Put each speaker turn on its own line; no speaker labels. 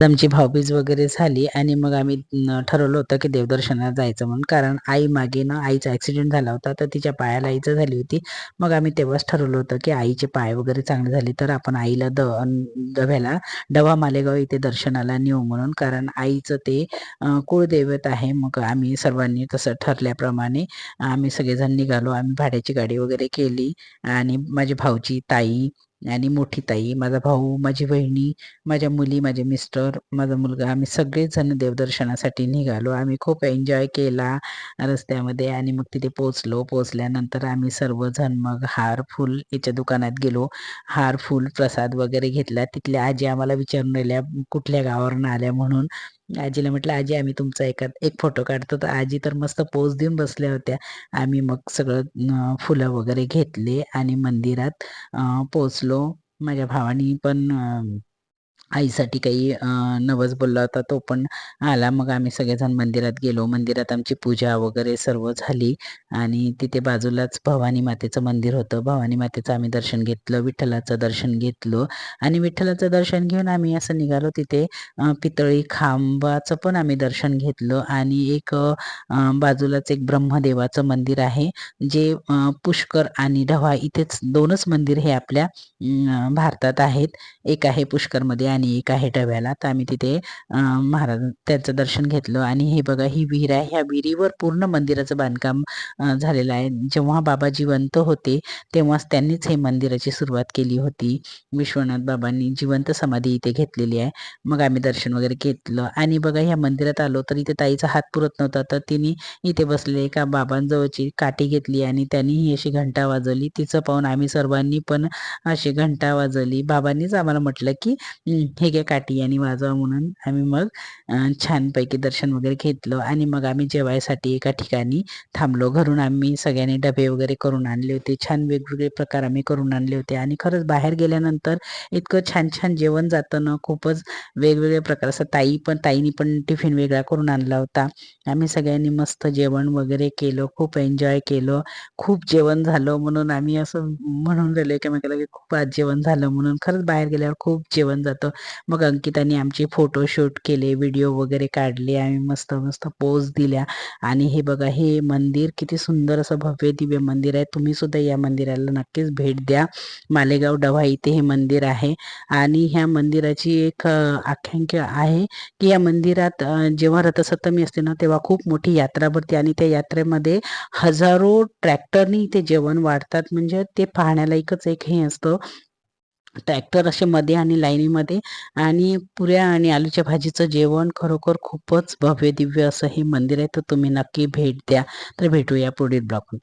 आमची भाऊबीज वगैरे झाली आणि मग आम्ही ठरवलं होतं की देवदर्शनाला जायचं म्हणून. कारण आई मागे ना आईचा ॲक्सिडेंट झाला होता, तर तिच्या पायाला इजा झाली होती. मग आम्ही तेव्हाच ठरवलं होतं की आईचे पाय वगैरे चांगले झाले तर आपण आईला दव्याला डव्हा मालेगाव इथे दर्शनाला नेऊ म्हणून. कारण आईचं ते कुळदैवत आहे. मग आम्ही सर्वांनी तसं ठरल्याप्रमाणे आम्ही सगळेजण निघालो. आम्ही भाड्याची गाडी वगैरे केली आणि माझी भाऊची ताई आणि मोठी ताई, माझा भाऊ, माझी वहिनी, माझ्या मुली, माझे मिस्टर, माझा मुलगा, आम्ही सगळेजण देवदर्शनासाठी निघालो. आम्ही खूप एन्जॉय केला रस्त्यामध्ये आणि मग तिथे पोचलो. पोचल्यानंतर आम्ही सर्वजण मग हार, फूल याच्या दुकानात गेलो. हार, फूल, प्रसाद वगैरे घेतला. तिथल्या आजी आम्हाला विचारून राहिल्या कुठल्या गावावरून आल्या म्हणून. आजीला म्हटलं, आजी आम्ही तुमचा एक फोटो काढतो. तर आजी तर मस्त पोज देऊन बसल्या होत्या. आम्ही मग सगळं फुलं वगैरे घेतले आणि मंदिरात पोचलो. माझ्या भावानी पण आईसाठी काही नवस बोलला होता, तो पण आला. मग आम्ही सगळेजण मंदिरात गेलो. मंदिरात आमची पूजा वगैरे सर्व झाली आणि तिथे बाजूलाच भवानी मातेचं मंदिर होतं. भवानी मातेचं आम्ही दर्शन घेतलं, विठ्ठलाचं दर्शन घेतलं आणि विठ्ठलाचं दर्शन घेऊन आम्ही असं निघालो. तिथे पितळी खांबाचं पण आम्ही दर्शन घेतलं आणि एक बाजूलाच एक ब्रह्मदेवाचं मंदिर आहे, जे पुष्कर आणि ढवा इथेच 2च मंदिर हे आपल्या भारतात आहेत. एक आहे पुष्करमध्ये आणि एक आहे ढव्याला. तर आम्ही तिथे महाराज त्याचं दर्शन घेतलं आणि हे बघा ही विहीर आहे. ह्या विहिरीवर पूर्ण मंदिराचं बांधकाम झालेलं आहे. जेव्हा बाबा जिवंत होते तेव्हाच त्यांनीच हे मंदिराची सुरुवात केली होती. विश्वनाथ बाबांनी जिवंत समाधी इथे घेतलेली आहे. मग आम्ही दर्शन वगैरे घेतलं आणि बघा ह्या मंदिरात आलो तर इथे ताईचा हात पुरत नव्हता, तर तिने इथे बसलेल्या एका बाबांजवळची काठी घेतली आणि त्यांनी ही अशी घंटा वाजवली. तिचं पाहून आम्ही सर्वांनी पण अशी घंटा वाजवली. बाबांनीच आम्हाला म्हटलं की हे घ्या काठी आणि वाजवा म्हणून. आम्ही मग छानपैकी दर्शन वगैरे घेतलं आणि मग आम्ही जेवायसाठी एका ठिकाणी थांबलो. घरून आम्ही सगळ्यांनी डबे वगैरे करून आणले होते. छान वेगवेगळे प्रकार आम्ही करून आणले होते आणि खरंच बाहेर गेल्यानंतर इतकं छान छान जेवण जातं ना, खूपच वेगवेगळे प्रकार. असं ताईनी पण टिफिन वेगळा करून आणला होता. आम्ही सगळ्यांनी मस्त जेवण वगैरे केलं, खूप एन्जॉय केलं. खूप जेवण झालं म्हणून आम्ही असं म्हणून राहिलो एकमेकाला की खूप आज जेवण झालं म्हणून. खरंच बाहेर गेल्यावर खूप जेवण जातं. मग अंकिताने आमची फोटोशूट केले, व्हिडिओ वगैरे काढले. आम्ही मस्त मस्त पोज दिल्या आणि हे बघा हे मंदिर किती सुंदर असं भव्य दिव्य मंदिर आहे. तुम्ही सुद्धा या मंदिराला नक्कीच भेट द्या. मालेगाव डव्हा इथे हे मंदिर आहे आणि ह्या मंदिराची एक आख्यायिका आहे की या मंदिरात जेव्हा रथसप्तमी असते ना, तेव्हा खूप मोठी यात्रा भरते आणि त्या यात्रेमध्ये हजारो ट्रॅक्टरनी इथे जेवण वाढतात. म्हणजे ते पाहण्यालायकच एक हे असतं. ट्रॅक्टर असे मध्ये आणि लाईनीमध्ये आणि पुऱ्या आणि आलूच्या भाजीचं जेवण खरोखर खूपच भव्य दिव्य असं हे मंदिर आहे. तर तुम्ही नक्की भेट द्या. तर भेटूया पुढील ब्लॉगमध्ये.